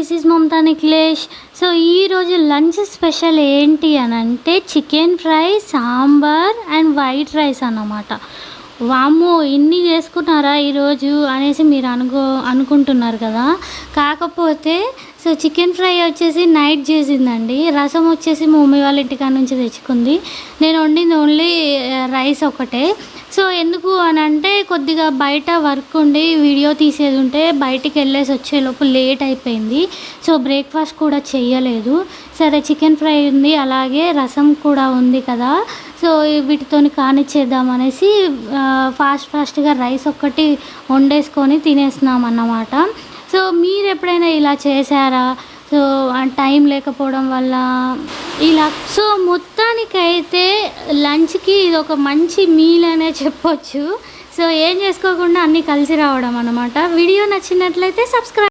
This is Mamata Nikhilesh. So ఈరోజు lunch special ఏంటి అని అంటే chicken fry, sambar and white rice అన్నమాట. వామ్మో ఇన్ని చేసుకున్నారా ఈరోజు అనేసి మీరు అనుకుంటున్నారు కదా. కాకపోతే సో చికెన్ ఫ్రై వచ్చేసి నైట్ చేసిందండి. రసం వచ్చేసి మా మమ్మీ వాళ్ళ ఇంటికాడ నుంచి తెచ్చుకుంది. నేను వండింది ఓన్లీ రైస్ ఒకటే. సో ఎందుకు అని అంటే కొద్దిగా బయట వర్క్ ఉండి వీడియో తీసేది ఉంటే బయటికి వెళ్ళేసి వచ్చేలోపు లేట్ అయిపోయింది. సో బ్రేక్ఫాస్ట్ కూడా చెయ్యలేదు. సరే చికెన్ ఫ్రై ఉంది, అలాగే రసం కూడా ఉంది కదా, సో వీటితో కానిచ్చేద్దాం అనేసి ఫాస్ట్గా రైస్ ఒక్కటి వండేసుకొని తినేస్తున్నాం అన్నమాట. సో మీరు ఎప్పుడైనా ఇలా చేశారా? సో టైం లేకపోవడం వల్ల ఇలా. సో మొత్తానికైతే లంచ్కి ఇది ఒక మంచి మీల్ అనే చెప్పొచ్చు. సో ఏం చేసుకోకుండా అన్నీ కలిసి రావడం అన్నమాట. వీడియో నచ్చినట్లయితే సబ్స్క్రైబ్.